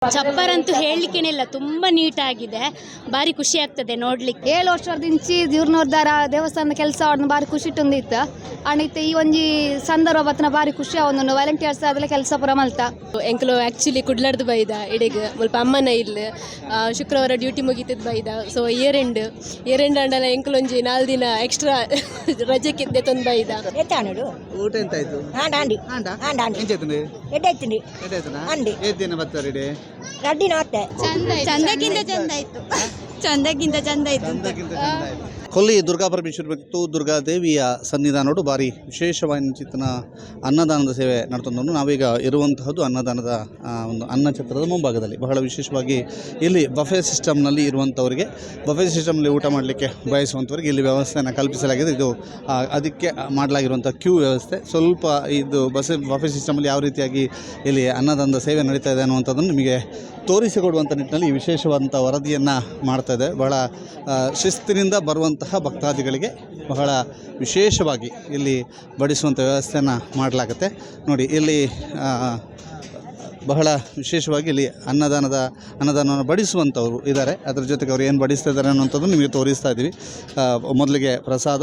ಚಪ್ಪರಂತೂ ಹೇಳಲಿಕ್ಕೇನಿಲ್ಲ, ತುಂಬ ನೀಟಾಗಿದೆ, ಭಾರಿ ಖುಷಿ ಆಗ್ತದೆ ನೋಡ್ಲಿಕ್ಕೆ. 7 ವರ್ಷದಿಂಚಿ ಇವ್ರನ್ನೋರ್ದಾರ ದೇವಸ್ಥಾನದ ಕೆಲಸ ಅವ್ರನ್ನ ಭಾರಿ ಖುಷಿ ತುಂದಿತ್ತು. ಅಣಿತೆ ಈ ಒಂಜಿ ಸಂದರ್ಭ ಬತ್ತನ ಭಾರಿ ಖುಷಿ ಅವನು ವಾಲಂಟಿಯರ್ಸ್ ಅದೆಲ್ಲ ಕೆಲಸ ಪುರ ಮಲ್ತ ಎಂಕಲು ಆ್ಯಕ್ಚುಲಿ ಕುಡ್ಲಾರ್ದು ಬೈದ ಇಡೆಗ್ ಮುಲ್ಪ ಅಮ್ಮನ ಇಲ್ಲ ಶುಕ್ರವಾರ ಡ್ಯೂಟಿ ಮುಗಿತದ ಬೈದ. ಸೊ ಇಯರ್ ಎಂಡ್ ಅಂಡಲ ಎಂಕಲೊಂಜಿ 4 ದಿನ ಎಕ್ಸ್ಟ್ರಾ ರಜೆಕ್ಕಿದ್ದೆ ತಂದು ಬೈದ. ಊಟ ಎಂತ ಆಯ್ತು? ಚಂದಕ್ಕಿಂತ ಚಂದ ಆಯ್ತು. ಕೊಲ್ಲಿ ದುರ್ಗಾಪರಮೇಶ್ವರಿ ಮತ್ತು ದುರ್ಗಾದೇವಿಯ ಸನ್ನಿಧಾನಗಳು ಭಾರಿ ವಿಶೇಷವಾದ ಅನ್ನದಾನದ ಸೇವೆ ನಡೆತಂದು ನಾವೀಗ ಇರುವಂತಹದ್ದು ಅನ್ನದಾನದ ಒಂದು ಅನ್ನಛತ್ರದ ಮುಂಭಾಗದಲ್ಲಿ. ಬಹಳ ವಿಶೇಷವಾಗಿ ಇಲ್ಲಿ ಬಫೆ ಸಿಸ್ಟಮ್ನಲ್ಲಿ ಇರುವಂಥವರಿಗೆ, ಬಫೆ ಸಿಸ್ಟಮ್ನಲ್ಲಿ ಊಟ ಮಾಡಲಿಕ್ಕೆ ಬಯಸುವಂಥವರಿಗೆ ಇಲ್ಲಿ ವ್ಯವಸ್ಥೆಯನ್ನು ಕಲ್ಪಿಸಲಾಗಿದೆ. ಇದು ಅದಕ್ಕೆ ಮಾಡಲಾಗಿರುವಂಥ ಕ್ಯೂ ವ್ಯವಸ್ಥೆ. ಸ್ವಲ್ಪ ಇದು ಬಫೆ ಸಿಸ್ಟಮಲ್ಲಿ ಯಾವ ರೀತಿಯಾಗಿ ಇಲ್ಲಿ ಅನ್ನದಾನದ ಸೇವೆ ನಡೀತಾ ಇದೆ ಅನ್ನುವಂಥದ್ದನ್ನು ನಿಮಗೆ ತೋರಿಸಿಕೊಡುವಂಥ ನಿಟ್ಟಿನಲ್ಲಿ ವಿಶೇಷವಾದಂಥ ವರದಿಯನ್ನು ಮಾಡ್ತಾಯಿದೆ. ಬಹಳ ಶಿಸ್ತಿನಿಂದ ಬರುವಂತಹ ಭಕ್ತಾದಿಗಳಿಗೆ ಬಹಳ ವಿಶೇಷವಾಗಿ ಇಲ್ಲಿ ಬಡಿಸುವಂಥ ವ್ಯವಸ್ಥೆಯನ್ನು ಮಾಡಲಾಗುತ್ತೆ. ನೋಡಿ, ಇಲ್ಲಿ ಬಹಳ ವಿಶೇಷವಾಗಿ ಇಲ್ಲಿ ಅನ್ನದಾನವನ್ನು ಬಡಿಸುವಂಥವ್ರು ಇದ್ದಾರೆ. ಅದರ ಜೊತೆಗೆ ಅವರು ಏನು ಬಡಿಸ್ತಾ ಇದ್ದಾರೆ ಅನ್ನುವಂಥದ್ದು ನಿಮಗೆ ತೋರಿಸ್ತಾ ಇದ್ದೀವಿ. ಮೊದಲಿಗೆ ಪ್ರಸಾದ,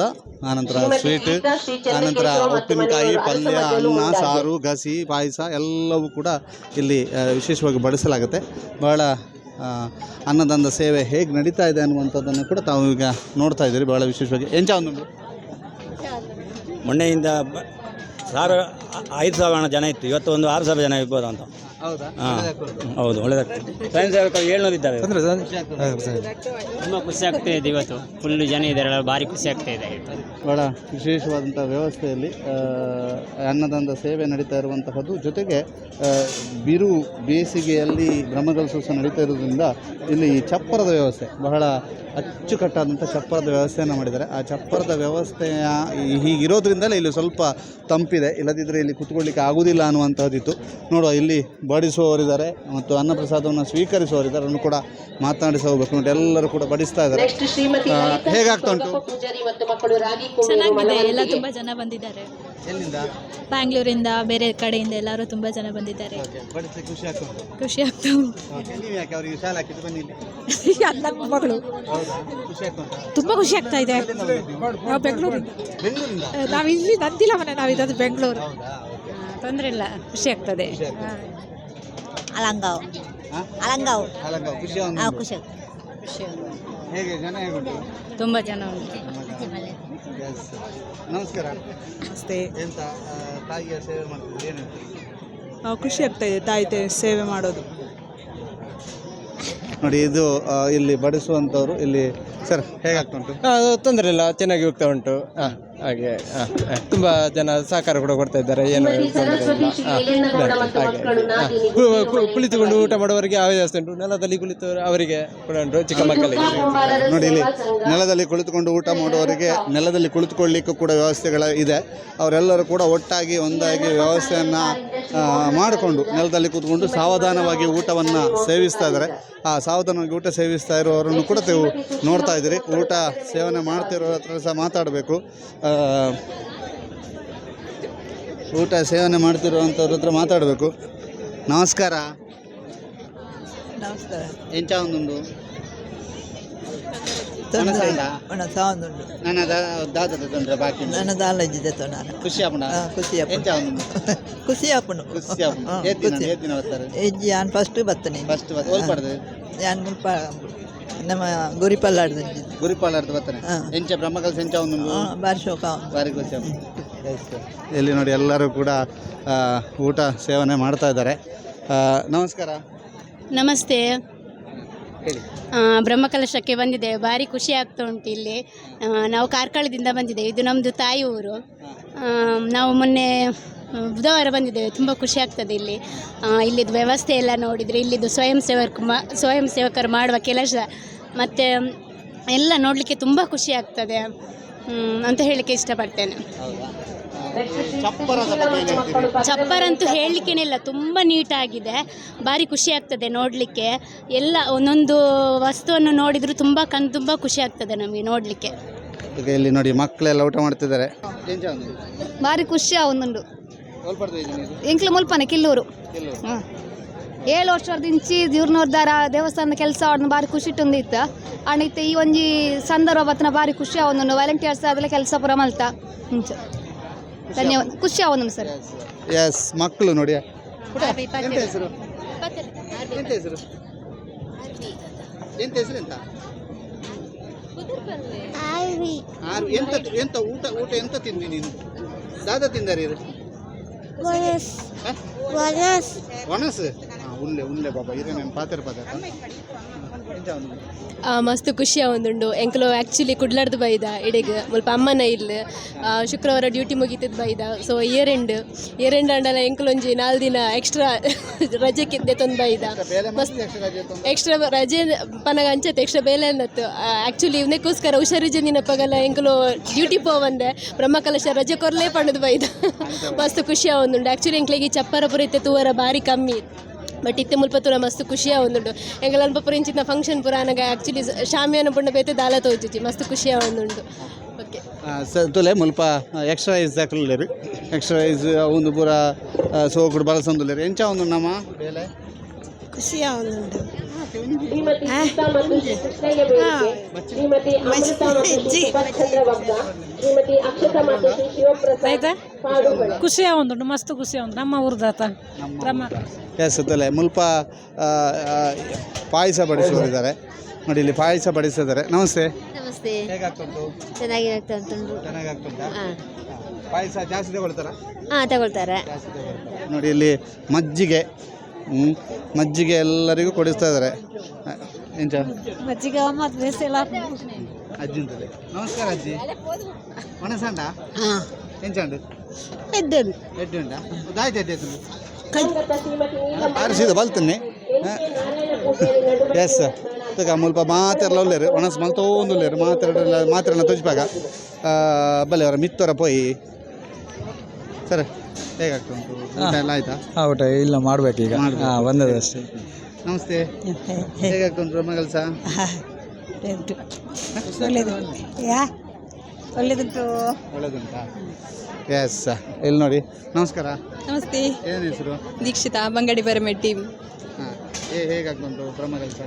ಆನಂತರ ಸ್ವೀಟ್, ಆನಂತರ ಉಪ್ಪಿನಕಾಯಿ, ಪಲ್ಯ, ಅನ್ನ, ಸಾರು, ಗಸಿ, ಪಾಯಸ ಎಲ್ಲವೂ ಕೂಡ ಇಲ್ಲಿ ವಿಶೇಷವಾಗಿ ಬಡಿಸಲಾಗುತ್ತೆ. ಬಹಳ ಅನ್ನದಾನದ ಸೇವೆ ಹೇಗೆ ನಡೀತಾ ಇದೆ ಅನ್ನುವಂಥದ್ದನ್ನು ಕೂಡ ತಾವು ಈಗ ನೋಡ್ತಾ ಇದ್ದೀರಿ. ಬಹಳ ವಿಶೇಷವಾಗಿ ಒಂದು ಮೊನ್ನೆಯಿಂದ 5,000 ಜನ ಇತ್ತು, ಇವತ್ತು ಒಂದು 6,000 ಜನ ಇರ್ಬೋದು ಅಂತ. ಹೌದು, ಒಳ್ಳೆದಾಗ್ತದೆ. ಸ್ವಯಂ ಸೇವಕರು 700 ಇದ್ದಾರೆ. ತುಂಬ ಖುಷಿ ಆಗ್ತಾ ಇದೆ. ಇವತ್ತು ಫುಲ್ ಜನ ಇದ್ದಾರೆ, ಭಾರಿ ಖುಷಿ ಆಗ್ತಾ ಇದೆ. ಬಹಳ ವಿಶೇಷವಾದಂಥ ವ್ಯವಸ್ಥೆಯಲ್ಲಿ ಅನ್ನದಾನದ ಸೇವೆ ನಡೀತಾ ಇರುವಂತಹದ್ದು. ಜೊತೆಗೆ ಬಿರು ಬೇಸಿಗೆಯಲ್ಲಿ ಬ್ರಹ್ಮಕಲಶ ನಡೀತಾ ಇರೋದ್ರಿಂದ ಇಲ್ಲಿ ಚಪ್ಪರದ ವ್ಯವಸ್ಥೆ, ಬಹಳ ಅಚ್ಚುಕಟ್ಟಾದಂಥ ಚಪ್ಪರದ ವ್ಯವಸ್ಥೆಯನ್ನು ಮಾಡಿದ್ದಾರೆ. ಆ ಚಪ್ಪರದ ವ್ಯವಸ್ಥೆಯ ಹೀಗಿರೋದ್ರಿಂದಲೇ ಇಲ್ಲಿ ಸ್ವಲ್ಪ ತಂಪಿದೆ, ಇಲ್ಲದಿದ್ದರೆ ಇಲ್ಲಿ ಕೂತ್ಕೊಳ್ಳಿಕ್ಕೆ ಆಗೋದಿಲ್ಲ ಅನ್ನುವಂಥದ್ದಿತ್ತು. ನೋಡುವ, ಇಲ್ಲಿ ಬಡಿಸುವವರಿದ್ದಾರೆ ಮತ್ತು ಅನ್ನಪ್ರಸಾದವನ್ನು ಸ್ವೀಕರಿಸುವವರಿದ್ದಾರೆ, ಅದನ್ನು ಕೂಡ ಮಾತನಾಡಿಸಿ ಹೋಗಬೇಕು. ನೋಡಿ, ಎಲ್ಲರೂ ಕೂಡ ಬಡಿಸ್ತಾ ಇದ್ದಾರೆ. ಹೇಗಾಗ್ತಾ ಉಂಟು? ಚೆನ್ನಾಗಿದೆ, ಎಲ್ಲ ತುಂಬ ಜನ ಬಂದಿದ್ದಾರೆ. ಎಲ್ಲಿಂದ? ಬ್ಯಾಂಗ್ಳೂರಿಂದ, ಬೇರೆ ಕಡೆಯಿಂದ ಎಲ್ಲರೂ ತುಂಬ ಜನ ಬಂದಿದ್ದಾರೆ. ಖುಷಿ ಆಗ್ತಾ ಉಂಟು. ಮಗಳು ತುಂಬ ಖುಷಿ ಆಗ್ತಾ ಇದೆ. ನಾವು ಬೆಂಗಳೂರಿಂದ, ನಾವು ಇಲ್ಲಿ ನಂದಿಲ್ಲ ಮನೆ, ನಾವು ಇರೋದು ಬೆಂಗಳೂರು. ತೊಂದರೆ ಇಲ್ಲ, ಖುಷಿ ಆಗ್ತದೆ. ತುಂಬ ಜನ ಉಂಟು. ನಮಸ್ಕಾರ. ನಮಸ್ತೆ. ಎಂತ ತಾಯಿಯ ಸೇವೆ ಮಾಡ್ತಿದ್ದೀರಿ? ಏನು ಖುಷಿ ಆಗ್ತಾ ಇದೆ ತಾಯಿ ಸೇವೆ ಮಾಡೋದು. ನೋಡಿ, ಇದು ಇಲ್ಲಿ ಬಡಿಸುವಂಥವ್ರು. ಇಲ್ಲಿ ಸರ್, ಹೇಗಾಗ್ತಾ ಉಂಟು? ತೊಂದರೆ ಇಲ್ಲ, ಚೆನ್ನಾಗಿ ಹೋಗ್ತಾ ಉಂಟು. ಹಾಗೆ ತುಂಬ ಜನ ಸಹಕಾರ ಕೂಡ ಕೊಡ್ತಾ ಇದ್ದಾರೆ, ಏನು ತೊಂದರೆ ಇಲ್ಲ. ಹಾಗೆ ಕುಳಿತುಕೊಂಡು ಊಟ ಮಾಡುವವರಿಗೆ ಆ ವ್ಯವಸ್ಥೆ ಉಂಟು, ನೆಲದಲ್ಲಿ ಕುಳಿತವರು ಅವರಿಗೆ ಕೂಡ ಉಂಟು, ಚಿಕ್ಕ ಮಕ್ಕಳಿಗೆ. ನೋಡಿ, ಇಲ್ಲಿ ನೆಲದಲ್ಲಿ ಕುಳಿತುಕೊಂಡು ಊಟ ಮಾಡುವವರಿಗೆ ನೆಲದಲ್ಲಿ ಕುಳಿತುಕೊಳ್ಳಿಕ್ಕೂ ಕೂಡ ವ್ಯವಸ್ಥೆಗಳು ಇದೆ. ಅವರೆಲ್ಲರೂ ಕೂಡ ಒಟ್ಟಾಗಿ ಒಂದಾಗಿ ವ್ಯವಸ್ಥೆಯನ್ನು ಮಾಡಿಕೊಂಡು ನೆಲದಲ್ಲಿ ಕೂತ್ಕೊಂಡು ಸಾವಧಾನವಾಗಿ ಊಟವನ್ನು ಸೇವಿಸ್ತಾ ಇದ್ದಾರೆ. ಆ ಸಾವಧಾನವಾಗಿ ಊಟ ಸೇವಿಸ್ತಾ ಇರೋರನ್ನು ಕೂಡ ನೀವು ನೋಡ್ತಾ ಇದ್ದೀರಿ. ಊಟ ಸೇವನೆ ಮಾಡ್ತಿರೋ ಹತ್ರ ಸಹ ಮಾತಾಡಬೇಕು. ಊಟ ಸೇವನೆ ಮಾಡ್ತಿರುವಂಥವ್ರ ಹತ್ರ ಮಾತಾಡಬೇಕು. ನಮಸ್ಕಾರ. ನಮಸ್ಕಾರ. ಎಂಚ ಒಂದೊಂದು ನನ್ನ ದಾಲಜಿದೆ ಖುಷಿ ಹೆಜ್ಜೆ ನಾನು ಫಸ್ಟ್ ಬರ್ತೇನೆ. ನಾನು ಮುಲ್ಪ ನಮ್ಮ ಗುರಿಪಾಲಾಡ್ದು ಬರ್ತಾನೆ. ಎಂಚ ಬ್ರಹ್ಮಕಲಶ ಎಂಚ ಒಂದು ಬಾರಿ ಶೋಕ, ಬಾರಿ ಖುಷಿ. ಇಲ್ಲಿ ನೋಡಿ, ಎಲ್ಲರೂ ಕೂಡ ಊಟ ಸೇವನೆ ಮಾಡ್ತಾ ಇದ್ದಾರೆ. ನಮಸ್ಕಾರ. ನಮಸ್ತೆ. ಬ್ರಹ್ಮಕಲಶಕ್ಕೆ ಬಂದಿದ್ದೇವೆ, ಭಾರಿ ಖುಷಿ ಆಗ್ತಾ ಉಂಟು. ಇಲ್ಲಿ ನಾವು ಕಾರ್ಕಳದಿಂದ ಬಂದಿದ್ದೇವೆ, ಇದು ನಮ್ಮದು ತಾಯಿ ಊರು. ನಾವು ಮೊನ್ನೆ ಬುಧವಾರ ಬಂದಿದ್ದೇವೆ, ತುಂಬ ಖುಷಿ ಆಗ್ತದೆ. ಇಲ್ಲಿದ್ದು ವ್ಯವಸ್ಥೆ ಎಲ್ಲ ನೋಡಿದರೆ, ಇಲ್ಲಿದ್ದು ಸ್ವಯಂ ಸೇವಕರು ಮಾಡುವ ಕೆಲಸ ಮತ್ತು ಎಲ್ಲ ನೋಡಲಿಕ್ಕೆ ತುಂಬ ಖುಷಿ ಆಗ್ತದೆ ಅಂತ ಹೇಳಲಿಕ್ಕೆ ಇಷ್ಟಪಡ್ತೇನೆ. ಚಪ್ಪರಂತೂ ಹೇಳಲಿಕ್ಕೇನಿಲ್ಲ, ತುಂಬ ನೀಟಾಗಿದೆ, ಭಾರಿ ಖುಷಿ ಆಗ್ತದೆ ನೋಡಲಿಕ್ಕೆ. ಎಲ್ಲ ಒಂದೊಂದು ವಸ್ತುವನ್ನು ನೋಡಿದರೂ ತುಂಬ ಖುಷಿ ಆಗ್ತದೆ ನಮಗೆ ನೋಡಲಿಕ್ಕೆ. ಇಲ್ಲಿ ನೋಡಿ, ಮಕ್ಕಳೆಲ್ಲ ಊಟ ಮಾಡ್ತಿದ್ದಾರೆ. ಭಾರಿ ಖುಷಿ ಒಂದುಂಡು. ಎಂಕ್ಲು ಮುಲ್ಪನೆ ಕಿಲ್ಲೂರು. 7 ವರ್ಷದಿಂಚಿ ಜೀರ್ಣೋದ್ಧಾರ ದೇವಸ್ಥಾನದ ಕೆಲಸ ಅವ್ರನ್ನ ಬಾರಿ ಖುಷಿ ತುಂದಿತ್ತು ಅಣ್ಣಿತ್ತು ಈ ಒಂಜಿ ಸಂದರ್ಭ ಬತ್ತನ ಬಾರಿ ಖುಷಿ ಅವನು ವಾಲಂಟಿಯರ್ಸ್ ಅದೆಲ್ಲ ಕೆಲಸ ಪೂರ ಮಲ್ತ ಮುಂಚೆ ಧನ್ಯವಾದ ಖುಷಿ ಅವನು ಸರ್. ಎಸ್ ಮಕ್ಕಳು ನೋಡಿ ಎಂತ ಹೆಸರು ಎಂತ ಹೆಸರು ಎಂತ ಹೆಸರು ಎಂತ ಎಂತ ಎಂತ ಊಟ ಊಟ ಎಂತ ತಿಂದಿ ನೀನು ದಾದ ತಿಂದಾರಿ ಒಣಸ್ ಉಲ್ಲೆ ಉಲ್ಲೆ ಬಾಬಾ ಇರೇ ನಾನು ಪಾತ್ರ ಮಸ್ತ್ ಖುಷಿ ಆವೊಂದುಂಡು ಎಂಕಲು ಆ್ಯಕ್ಚುಲಿ ಕುಡ್ಲಾರ್ದು ಬೈದ ಇಡೆಗ್ ಮುಲ್ಪ ಅಮ್ಮನ ಇಲ್ಲ ಶುಕ್ರವಾರ ಡ್ಯೂಟಿ ಮುಗಿತದ ಬೈದ ಸೊ ಇಯರ್ ಎಂಡ್ ಅಂಡಲ ಎಂಕಲೊಂಜಿ 4 ದಿನ ಎಕ್ಸ್ಟ್ರಾ ರಜೆಕ್ಕೆ ದೆತೊಂದು ಬೈದ ಮಸ್ತ್ ಎಕ್ಸ್ಟ್ರಾ ರಜೆ ಪನಗ ಅಂಚತ್ತೆ ಎಕ್ಸ್ಟ್ರಾ ಬೇಲೆ ಅನ್ನತ್ತು ಆ್ಯಕ್ಚುಲಿ ಇವನಕ್ಕೋಸ್ಕರ ಹುಷಾರಿಜೆ ದಿನಪ್ಪಗಲ್ಲ ಎಂಕಲು ಡ್ಯೂಟಿ ಪೋವಂದೆ ಬ್ರಹ್ಮಕಲಶ ರಜೆ ಕೊರ್ಲೇ ಪಣ್ಣದು ಬೈದ ಮಸ್ತ್ ಖುಷಿ ಆವೊಂದುಂಡು ಆ್ಯಕ್ಚುಲಿ ಎಂಕ್ಲೆಗೆ ಚಪ್ಪರ ಪುರ ಇತ್ತೆ ತೂವರ ಭಾರಿ ಕಮ್ಮಿ ಬಟ್ ಇತ್ತೆ ಮುಲ್ಪ ತೂರ ಮಸ್ತ್ ಖುಷಿ ಆವೊಂದುಂಡು ಎಂಕಲ್ ಅಲ್ಪ ಪುರ ಇಂಚಿನ ಫಂಕ್ಷನ್ ಪುರ ನನಗೆ ಆ್ಯಕ್ಚುಲಿ ಶಾಮಿಯಾನ ಪುಂಡ ಬೇತೆ ದಾಲ ತೋಜುಜಿ ಮಸ್ತ್ ಖುಷಿ ಆವೊಂದುಂಡು. ಓಕೆ ತುಲೆ ಮುಲ್ಪ ಎಕ್ಸ್ಟ್ರೈಸ್ ಹಾಕಲೇರು ಎಕ್ಸ್ಟ್ರೈಸ್ ಒಂದು ಪೂರ ಸೋಕುಡು ಬಳಸೊಂದುಲ್ಲೇರು ಎಂಚ ಒಂದು ನಮ್ಮ ಬೇಲೆ ಖುಷಿ ಆವೊಂದುಂಡು ಖುಷಿ ಆವೊಂದುಂಡು ಮಸ್ತ್ ಖುಷಿ ಆವೊಂದು ನಮ್ಮ ಊರ್ದಾತ ಎಸ್ ತುಲೆ ಮುಲ್ಪ ಪಾಯಸ ಬಡಿಸೋರಿದ್ದಾರೆ ನೋಡಿ ಇಲ್ಲಿ ಪಾಯಸ ಬಡಿಸಿದ್ದಾರೆ. ನಮಸ್ತೆ. ನಮಸ್ತೆ. ಹೇಗಾಗ್ತುಂಟು? ಚೆನ್ನಾಗಿ ಆಗ್ತುಂಟು. ಚೆನ್ನಾಗಾಗ್ತುಂಟಾ? ಪಾಯಸ ಜಾಸ್ತಿ ತಗೊಳ್ತಾರಾ? ತಗೊಳ್ತಾರೆ. ನೋಡಿ ಇಲ್ಲಿ ಮಜ್ಜಿಗೆ ಮಜ್ಜಿಗೆ ಎಲ್ಲರಿಗೂ ಕೊಡಿಸ್ತಾ ಇದ್ದಾರೆ. ಎಂಚ ಮಜ್ಜಿಗೆ ಅಜ್ಜಿ ಅಂತದೆ. ನಮಸ್ಕಾರ ಅಜ್ಜಿ. ಒಣಸಂಡ ಎಂಚಂಡು ಎಡ್ಡು ಉಂಟಾ ದಾಯ್ತು ಎಡ್ಡು ಆರಿಸಿದ ಬಲ್ತನ್ನಿ ಎಸ್ ತಗ ಮುಲ್ಪ ಮಾತೆಲ್ಲ ಒಳ್ಳೆಯರು ಒಣಸ್ ಮಲ್ತೊಂದು ಒಳ್ಳೆಯರು ಮಾತ್ರೆಲ್ಲ ತುಜ್ಪಾಗ ಬಲ್ಲೆ ಅವರ ಮಿತ್ತವರ ಪೋಯಿ ಸರ್ ಹೇಗಾಗ್ತುಂಟು ಊಟ ಎಲ್ಲ ಆಯ್ತಾ? ಊಟ ಇಲ್ಲ ಮಾಡಬೇಕು ಈಗ ಬಂದದಷ್ಟೇ. ನಮಸ್ತೆ. ಹೇಗಾಗ್ತುಂಟು ರಮಗಳ ಸಹ ಒಳ್ಳೆದುಂಟಾ? ಎಸ್ ಇಲ್ಲಿ ನೋಡಿ. ನಮಸ್ಕಾರ. ನಮಸ್ತೆ. ಏನು ಹೆಸರು? ದೀಕ್ಷಿತಾ ಬಂಗಡಿ ಪರಮೆಟ್ ಟೀಮ್. ಹೇಗಾಗ್ತುಂಟು ಬ್ರಹ್ಮ ಕೆಲಸ?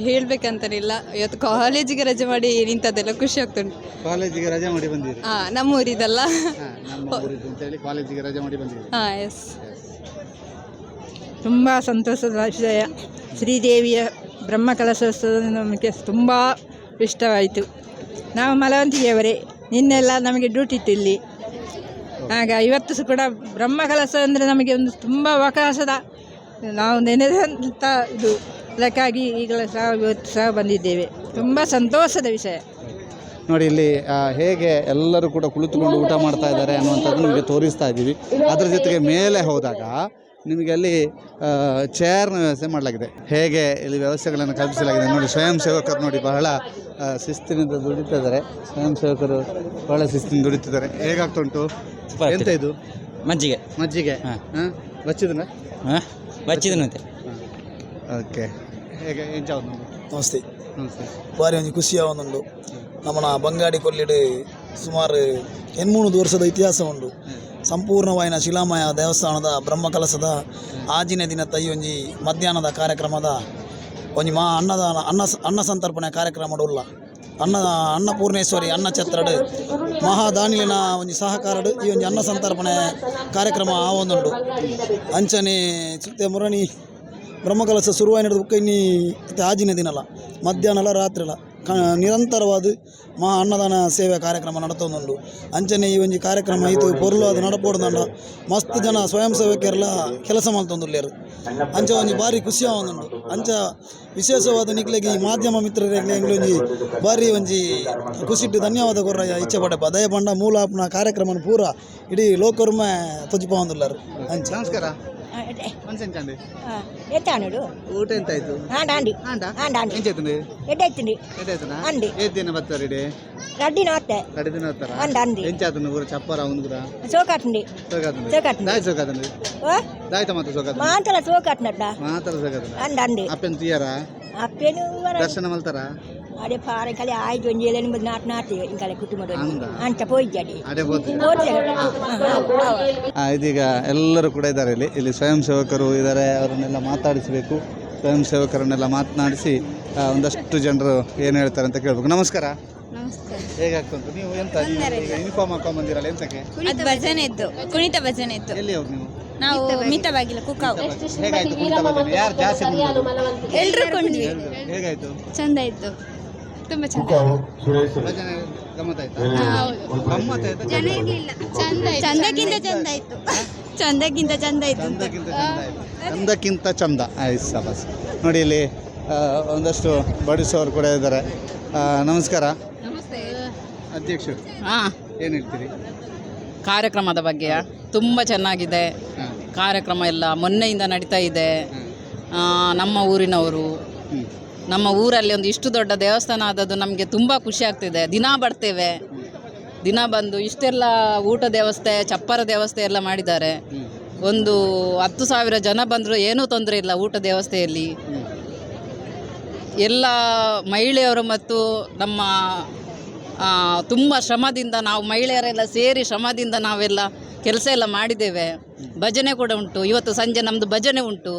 ಹೇಳ್ಬೇಕಂತನಿಲ್ಲ, ಇವತ್ತು ಕಾಲೇಜಿಗೆ ರಜೆ ಮಾಡಿ ನಿಂತದ್ದೆಲ್ಲ ಖುಷಿ ಆಗ್ತುಂಟು. ಕಾಲೇಜಿಗೆ ರಜೆ ಮಾಡಿ ಬಂದಿರಿ? ನಮ್ಮೂರಿದಲ್ಲ, ನಮ್ಮ ಊರಿದ್ದು ಅಂತ ಹೇಳಿ ಕಾಲೇಜಿಗೆ ರಜೆ ಮಾಡಿ ಬಂದಿರಿ. ಎಸ್. ತುಂಬ ಸಂತೋಷದ ವಿಷಯ. ಶ್ರೀದೇವಿಯ ಬ್ರಹ್ಮಕಲಶೋತ್ಸವ ನಮಗೆ ತುಂಬ ಇಷ್ಟವಾಯಿತು. ನಾವು ಮಲವಂತಿಗೆಯವರೇ, ನಿನ್ನೆಲ್ಲ ನಮಗೆ ಡ್ಯೂಟಿ ಇತ್ತು ಇಲ್ಲಿ. ಆಗ ಇವತ್ತು ಕೂಡ ಬ್ರಹ್ಮಕಲಶ ಅಂದರೆ ನಮಗೆ ಒಂದು ತುಂಬ ಅವಕಾಶದ ನಾವು ನೆನೆದಂಥ ಇದು. ಅದಕ್ಕಾಗಿ ಈಗಲೂ ಸಹ ಇವತ್ತು ಸಹ ಬಂದಿದ್ದೇವೆ. ತುಂಬ ಸಂತೋಷದ ವಿಷಯ. ನೋಡಿ ಇಲ್ಲಿ ಹೇಗೆ ಎಲ್ಲರೂ ಕೂಡ ಕುಳಿತುಕೊಂಡು ಊಟ ಮಾಡ್ತಾ ಇದ್ದಾರೆ ಅನ್ನುವಂಥದ್ದು ನಿಮಗೆ ತೋರಿಸ್ತಾ ಇದ್ದೀವಿ. ಅದರ ಜೊತೆಗೆ ಮೇಲೆ ಹೋದಾಗ ನಿಮಗೆ ಅಲ್ಲಿ ಚೇರ್ನ ವ್ಯವಸ್ಥೆ ಮಾಡಲಾಗಿದೆ. ಹೇಗೆ ಇಲ್ಲಿ ವ್ಯವಸ್ಥೆಗಳನ್ನು ಕಲ್ಪಿಸಲಾಗಿದೆ ನೋಡಿ. ಸ್ವಯಂ ಸೇವಕರು ನೋಡಿ ಬಹಳ ಶಿಸ್ತಿನಿಂದ ದುಡಿತಾ ಇದ್ದಾರೆ. ಸ್ವಯಂ ಸೇವಕರು ಬಹಳ ಶಿಸ್ತಿನಿಂದ ದುಡಿತಿದ್ದಾರೆ. ಹೇಗಾಗ್ತುಂಟು? ಎಂತ ಇದು? ಮಜ್ಜಿಗೆ. ಮಜ್ಜಿಗೆ ಬಚ್ಚಿದನ ಬಚ್ಚಿದನಂತೆ. ಓಕೆ. ಹೇಗೆ ಎಂಚ? ನಮಸ್ತೆ. ನಮಸ್ತೆ. ಬಾರಿ ಒಂದು ಖುಷಿ ಆವೊಂದುಂಡು. ನಮ್ಮನ ಬಂಗಾಡಿ ಕೊಲ್ಲಿಡು ಸುಮಾರು 83 ವರ್ಷದ ಇತಿಹಾಸ ಉಂಟು. ಸಂಪೂರ್ಣವಾಯಿನ ಶಿಲಾಮಯ ದೇವಸ್ಥಾನದ ಬ್ರಹ್ಮಕಲಶದ ಆಜಿನ ದಿನ ತೈ ಒಂಜಿ ಮಧ್ಯಾಹ್ನದ ಕಾರ್ಯಕ್ರಮದ ಒಂಜಿ ಅನ್ನದಾನ ಅನ್ನ ಸಂತರ್ಪಣೆ ಕಾರ್ಯಕ್ರಮ ಉಲ್ಲ. ಅನ್ನಪೂರ್ಣೇಶ್ವರಿ ಅನ್ನ ಛತ್ರಡ್ ಮಹಾದಾನಿಲಿನ ಒಂಜಿ ಸಹಕಾರಡ್ ಈ ಒಂಜಿ ಅನ್ನ ಸಂತರ್ಪಣೆ ಕಾರ್ಯಕ್ರಮ ಆವೊಂದುಂಡು. ಅಂಚನೆ ಸುತ್ತೆ ಮುರಣಿ ಬ್ರಹ್ಮಕಲಶ ಶುರುವಾಯಿ ನಡೆದು ಬುಕ್ಕ ಇನ್ನಿ ಆಜಿನ ದಿನಲ ಮಧ್ಯಾಹ್ನಲ ರಾತ್ರಿಲ ನಿರಂತರವಾದ ಅನ್ನದಾನ ಸೇವೆ ಕಾರ್ಯಕ್ರಮ ನಡತೊಂದುಂಡು. ಅಂಚನೆ ಈ ಒಂಜಿ ಕಾರ್ಯಕ್ರಮ ಇದು ಪೊರ್ಲು ಅದು ನಡಪೋಡ್ದಂಡ ಮಸ್ತ್ ಜನ ಸ್ವಯಂ ಸೇವಕರೆಲ್ಲ ಕೆಲಸ ಮಲ್ತೊಂದುಲ್ಲೇರು. ಅಂಚ ಒಂಜಿ ಭಾರಿ ಖುಷಿ ಆವೊಂದುಂಡು. ಅಂಚ ವಿಶೇಷವಾದ ನಿಕ್ಲೆಗೆ ಈ ಮಾಧ್ಯಮ ಮಿತ್ರರಿಗೆ ಎಂಗ್ಲೊಂಜಿ ಭಾರಿ ಒಂಜಿ ಖುಷಿಟ್ಟು ಧನ್ಯವಾದ ಕೊರ್ರ ಇಚ್ಛೆ ಪಡೆಪ ದಯ ಪಂಡ ಮೂಲ ಆಪ್ನ ಕಾರ್ಯಕ್ರಮ ಪೂರ ಇಡೀ ಲೋಕರ್ಮ ತೊಜಿಪೊಂದುಲ್ಲಾರು. ಅಂಚ ನಮಸ್ಕಾರ. ಊಟ ಎಂತ ಆಯ್ತು? ದಿನ ಬರ್ತಾರೆ ಎಂಚಾತನ ಊರ ಚಪ್ಪರ ಅವನು ಕೂಡ ಮಾತಲ ಸೋಕಾತನ ಅಪ್ಪೆನ್ ತುಯ್ಯಾರ ದರ್ಶನ ಮಲ್ತಾರ ada pare kali ai jonjelen benat nate ingkale kutumado ಅಂದ anta poi jadi ಅದೇ ಬೋತಿ poi ಇದೀಗ ಎಲ್ಲರೂ ಕೂಡ ಇದ್ದಾರೆ ಇಲ್ಲಿ ಸ್ವಯಂ ಸೇವಕರು ಇದ್ದಾರೆ. ಅವರನ್ನೆಲ್ಲ ಮಾತಾಡಿಸಬೇಕು. ಸ್ವಯಂ ಸೇವಕರನ್ನೆಲ್ಲ ಮಾತನಾಡಿಸಿ ಒಂದಷ್ಟು ಜನರು ಏನು ಹೇಳ್ತಾರೆ ಅಂತ ಕೇಳಬೇಕು. ನಮಸ್ಕಾರ. ನಮಸ್ಕಾರ. ಹೇಗಾಗ್ತುಂಟು? ನೀವು ಎಂತ ಯೂನಿಫಾರ್ಮ್ ಹಾಕೊಂಡ್ ಬಂದಿರಲ್ಲ, ಎಂತಕ್ಕೆ? ಅದು ಭಜನೆ ಇತ್ತು, ಕುಣಿತ ಭಜನೆ ಇತ್ತು. ಎಲ್ಲಿ ಹೋಗಿ ನೀವು? ನಾವು ಮಿತವಾಗಿಲ್ಲ ಕುಕ್ಕಾವು. ಹೇಗಾಯ್ತು ಕುಣಿತ ಭಜನೆ? ಯಾರು ಜಾಸ್ತಿ ಕುಣಿದ್ರು? ಎಲ್ಲರೂ ಕೊಂಡ್ವಿ. ಹೇಗಾಯ್ತು? ಚಂದ ಇತ್ತು, ತುಂಬಾ ಚಂದ. ಭಜನೆ ಗಮ್ಮತ್ತಾಯ್ತಾ? ಗಮ್ಮತ್ತಾಯ್ತಾ? ಜನ ಇರ್ಲಿಲ್ಲ, ಚಂದಕ್ಕಿಂತ ಚಂದ ಇತ್ತು. ಚಂದಕ್ಕಿಂತ ಚಂದ ಇತ್ತು. ಚಂದಕ್ಕಿಂತ ಚಂದ. ಆಯ್ತು ಸಬಸ್. ನೋಡಿ ಇಲ್ಲಿ ಒಂದಷ್ಟು ಬಡಿಸೋರು ಕೂಡ ಇದ್ದಾರೆ. ನಮಸ್ಕಾರ. ಅಧ್ಯಕ್ಷರು, ಏನು ಹೇಳ್ತೀರಿ ಕಾರ್ಯಕ್ರಮದ ಬಗ್ಗೆ? ತುಂಬ ಚೆನ್ನಾಗಿದೆ ಕಾರ್ಯಕ್ರಮ, ಎಲ್ಲ ಮೊನ್ನೆಯಿಂದ ನಡೀತಾ ಇದೆ. ನಮ್ಮ ಊರಿನವರು, ನಮ್ಮ ಊರಲ್ಲಿ ಒಂದು ಇಷ್ಟು ದೊಡ್ಡ ದೇವಸ್ಥಾನ ಆದದ್ದು ನಮಗೆ ತುಂಬ ಖುಷಿ ಆಗ್ತಿದೆ. ದಿನ ಬರ್ತೇವೆ, ದಿನ ಬಂದು ಇಷ್ಟೆಲ್ಲ ಊಟದ ವ್ಯವಸ್ಥೆ, ಚಪ್ಪರ ವ್ಯವಸ್ಥೆ ಎಲ್ಲ ಮಾಡಿದ್ದಾರೆ. ಒಂದು 10,000 ಜನ ಬಂದರೂ ಏನೂ ತೊಂದರೆ ಇಲ್ಲ ಊಟದ ವ್ಯವಸ್ಥೆಯಲ್ಲಿ. ಎಲ್ಲ ಮಹಿಳೆಯರು ಮತ್ತು ನಮ್ಮ ತುಂಬ ಶ್ರಮದಿಂದ, ನಾವು ಮಹಿಳೆಯರೆಲ್ಲ ಸೇರಿ ಶ್ರಮದಿಂದ ನಾವೆಲ್ಲ ಕೆಲಸ ಎಲ್ಲ ಮಾಡಿದ್ದೇವೆ. ಭಜನೆ ಕೂಡ ಉಂಟು, ಇವತ್ತು ಸಂಜೆ ನಮ್ಮದು ಭಜನೆ ಉಂಟು.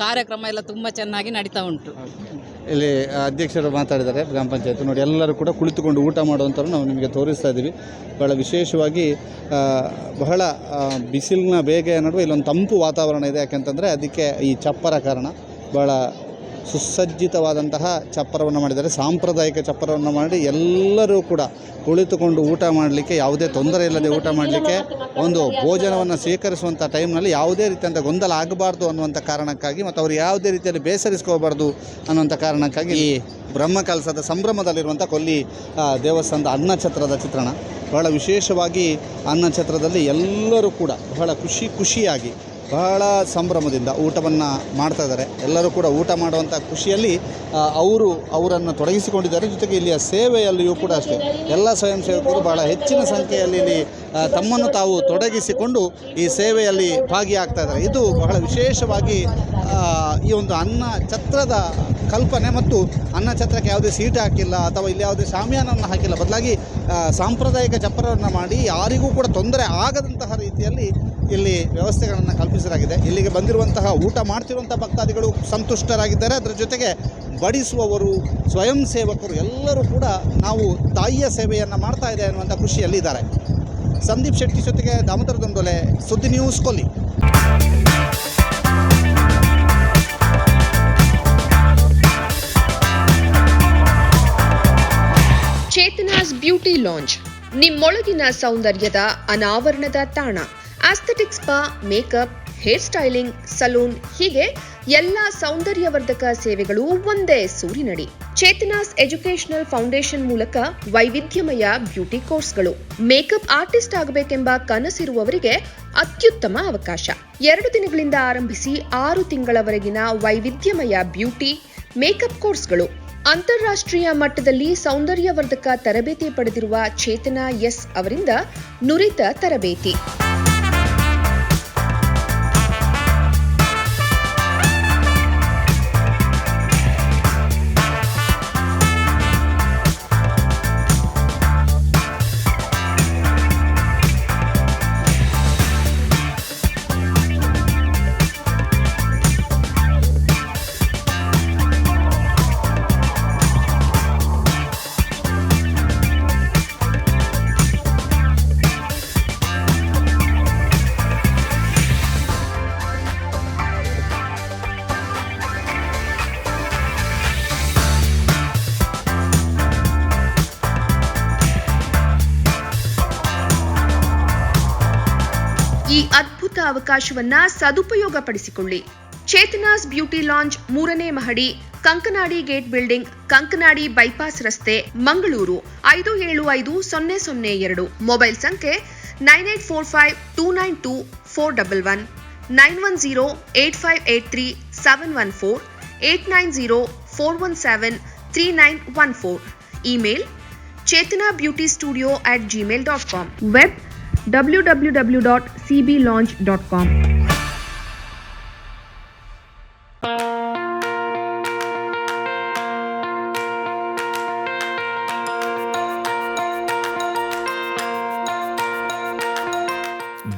ಕಾರ್ಯಕ್ರಮ ಎಲ್ಲ ತುಂಬ ಚೆನ್ನಾಗಿ ನಡೀತಾ ಉಂಟು. ಇಲ್ಲಿ ಅಧ್ಯಕ್ಷರು ಮಾತಾಡಿದ್ದಾರೆ ಗ್ರಾಮ ಪಂಚಾಯತ್. ನೋಡಿ, ಎಲ್ಲರೂ ಕೂಡ ಕುಳಿತುಕೊಂಡು ಊಟ ಮಾಡುವಂಥವ್ರು ನಾವು ನಿಮಗೆ ತೋರಿಸ್ತಾ ಇದ್ದೀವಿ. ಭಾಳ ವಿಶೇಷವಾಗಿ ಬಹಳ ಬಿಸಿಲಿನ ಬೇಗೆಯ ನಡುವೆ ಇಲ್ಲೊಂದು ತಂಪು ವಾತಾವರಣ ಇದೆ. ಯಾಕೆಂತಂದರೆ ಅದಕ್ಕೆ ಈ ಚಪ್ಪರ ಕಾರಣ. ಭಾಳ ಸುಸಜ್ಜಿತವಾದಂತಹ ಚಪ್ಪರವನ್ನು ಮಾಡಿದ್ದಾರೆ, ಸಾಂಪ್ರದಾಯಿಕ ಚಪ್ಪರವನ್ನು ಮಾಡಿ ಎಲ್ಲರೂ ಕೂಡ ಕುಳಿತುಕೊಂಡು ಊಟ ಮಾಡಲಿಕ್ಕೆ, ಯಾವುದೇ ತೊಂದರೆ ಇಲ್ಲದೆ ಊಟ ಮಾಡಲಿಕ್ಕೆ, ಒಂದು ಭೋಜನವನ್ನು ಸ್ವೀಕರಿಸುವಂಥ ಟೈಮ್ನಲ್ಲಿ ಯಾವುದೇ ರೀತಿಯಂಥ ಗೊಂದಲ ಆಗಬಾರ್ದು ಅನ್ನುವಂಥ ಕಾರಣಕ್ಕಾಗಿ, ಮತ್ತು ಅವರು ಯಾವುದೇ ರೀತಿಯಲ್ಲಿ ಬೇಸರಿಸ್ಕೋಬಾರ್ದು ಅನ್ನುವಂಥ ಕಾರಣಕ್ಕಾಗಿ ಈ ಬ್ರಹ್ಮಕಲಸದ ಸಂಭ್ರಮದಲ್ಲಿರುವಂಥ ಕೊಲ್ಲಿ ದೇವಸ್ಥಾನದ ಅನ್ನಛತ್ರದ ಚಿತ್ರಣ. ಬಹಳ ವಿಶೇಷವಾಗಿ ಅನ್ನಛತ್ರದಲ್ಲಿ ಎಲ್ಲರೂ ಕೂಡ ಬಹಳ ಖುಷಿಯಾಗಿ ಬಹಳ ಸಂಭ್ರಮದಿಂದ ಊಟವನ್ನು ಮಾಡ್ತಾ ಇದ್ದಾರೆ. ಎಲ್ಲರೂ ಕೂಡ ಊಟ ಮಾಡುವಂಥ ಖುಷಿಯಲ್ಲಿ ಅವರನ್ನು ತೊಡಗಿಸಿಕೊಂಡಿದ್ದಾರೆ. ಜೊತೆಗೆ ಇಲ್ಲಿಯ ಸೇವೆಯಲ್ಲಿಯೂ ಕೂಡ ಅಷ್ಟೇ ಎಲ್ಲ ಸ್ವಯಂ ಸೇವಕರು ಬಹಳ ಹೆಚ್ಚಿನ ಸಂಖ್ಯೆಯಲ್ಲಿ ಇಲ್ಲಿ ತಮ್ಮನ್ನು ತಾವು ತೊಡಗಿಸಿಕೊಂಡು ಈ ಸೇವೆಯಲ್ಲಿ ಭಾಗಿಯಾಗ್ತಾ ಇದ್ದಾರೆ. ಇದು ಬಹಳ ವಿಶೇಷವಾಗಿ ಈ ಒಂದು ಅನ್ನ ಛತ್ರದ ಕಲ್ಪನೆ, ಮತ್ತು ಅನ್ನ ಛತ್ರಕ್ಕೆ ಯಾವುದೇ ಸೀಟ್ ಹಾಕಿಲ್ಲ ಅಥವಾ ಇಲ್ಲಿ ಯಾವುದೇ ಶಾಮಿಯಾನವನ್ನು ಹಾಕಿಲ್ಲ, ಬದಲಾಗಿ ಸಾಂಪ್ರದಾಯಿಕ ಚಪ್ಪರವನ್ನು ಮಾಡಿ ಯಾರಿಗೂ ಕೂಡ ತೊಂದರೆ ಆಗದಂತಹ ರೀತಿಯಲ್ಲಿ ಇಲ್ಲಿ ವ್ಯವಸ್ಥೆಗಳನ್ನು ಕಲ್ಪಿಸಲಾಗಿದೆ. ಇಲ್ಲಿಗೆ ಬಂದಿರುವಂತಹ ಊಟ ಮಾಡ್ತಿರುವಂಥ ಭಕ್ತಾದಿಗಳು ಸಂತುಷ್ಟರಾಗಿದ್ದಾರೆ. ಅದರ ಜೊತೆಗೆ ಬಡಿಸುವವರು, ಸ್ವಯಂ ಸೇವಕರು ಎಲ್ಲರೂ ಕೂಡ ನಾವು ತಾಯಿಯ ಸೇವೆಯನ್ನು ಮಾಡ್ತಾ ಇದೆ ಅನ್ನುವಂಥ ಖುಷಿಯಲ್ಲಿದ್ದಾರೆ. ಸಂದೀಪ್ ಶೆಟ್ಟಿ ಜೊತೆಗೆ ದಾಮೋದರ ದೊಂಡೋಲೆ, ಸುದ್ದಿ ನ್ಯೂಸ್, ಕೊಲ್ಲಿ. ಚೇತನಾಸ್ ಬ್ಯೂಟಿ ಲಾಂಜ್, ನಿಮ್ಮೊಳಗಿನ ಸೌಂದರ್ಯದ ಅನಾವರಣದ ತಾಣ. Aesthetic spa, makeup, hair styling, salon, ಹೀಗೆ ಎಲ್ಲ ಸೌಂದರ್ಯವರ್ಧಕ ಸೇವೆಗಳು ಒಂದೇ ಸೂರಿನಡಿ. ಚೇತನಾಸ್ ಎಜುಕೇಶನಲ್ ಫೌಂಡೇಶನ್ ಮೂಲಕ ವೈವಿಧ್ಯಮಯ ಬ್ಯೂಟಿ ಕೋರ್ಸ್ಗಳು. ಮೇಕಪ್ ಆರ್ಟಿಸ್ಟ್ ಆಗಬೇಕೆಂಬ ಕನಸಿರುವವರಿಗೆ ಅತ್ಯುತ್ತಮ ಅವಕಾಶ. 2 ದಿನಗಳಿಂದ ಆರಂಭಿಸಿ 6 ತಿಂಗಳವರೆಗಿನ ವೈವಿಧ್ಯಮಯ ಬ್ಯೂಟಿ, ಮೇಕಪ್ ಕೋರ್ಸ್ಗಳು. ಅಂತಾರಾಷ್ಟ್ರೀಯ ಮಟ್ಟದಲ್ಲಿ ಸೌಂದರ್ಯವರ್ಧಕ ತರಬೇತಿ ಪಡೆದಿರುವ ಚೇತನಾ ಎಸ್ ಅವರಿಂದ ನುರಿತ ತರಬೇತಿ. ಈ ಅದ್ಭುತ ಅವಕಾಶವನ್ನ ಸದುಪಯೋಗಪಡಿಸಿಕೊಳ್ಳಿ. ಚೇತನಾಸ್ ಬ್ಯೂಟಿ ಲಾಂಜ್ 3ನೇ ಮಹಡಿ, Kankanadi gate building, Kankanadi bypass ರಸ್ತೆ, ಮಂಗಳೂರು 575002. ಮೊಬೈಲ್ ಸಂಖ್ಯೆ 9845292411, 9108583714, 8904173914. Email chetanabeautystudio@gmail.com. Web www.cblaunch.com.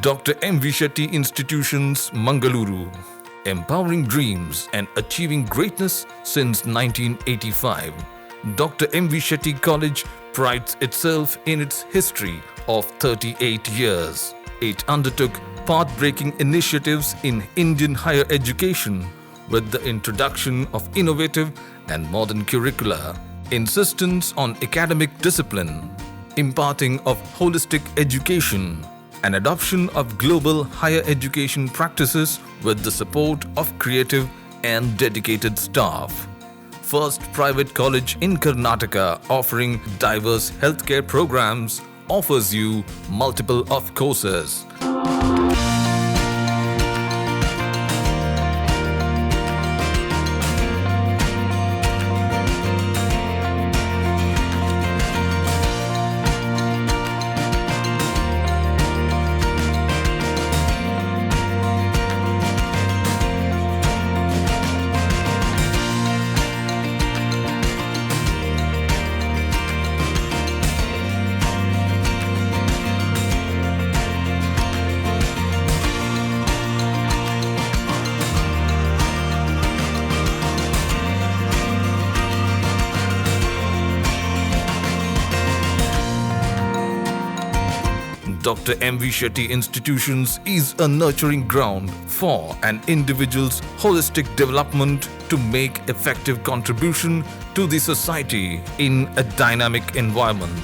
Dr. M.V. Shetty Institutions, Mangaluru. Empowering dreams and achieving greatness since 1985. Dr. M.V. Shetty College prides itself in its history of 38 years. It undertook path-breaking initiatives in Indian higher education with the introduction of innovative and modern curricula, insistence on academic discipline, imparting of holistic education, and adoption of global higher education practices with the support of creative and dedicated staff. First private college in Karnataka offering diverse healthcare programs, offers you multiple of courses. Dr. M.V. Shetty Institutions is a nurturing ground for an individual's holistic development to make effective contribution to the society in a dynamic environment.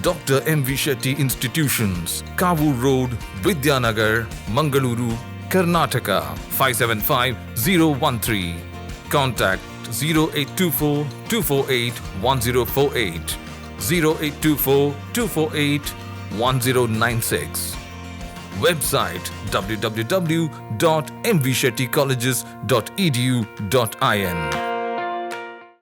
Dr. M.V. Shetty Institutions, Kavu Road, Vidyanagar, Mangaluru, Karnataka, 575013. Contact 0824 248 1048, 0824 248 1096. Website www.mvshettycolleges.edu.in.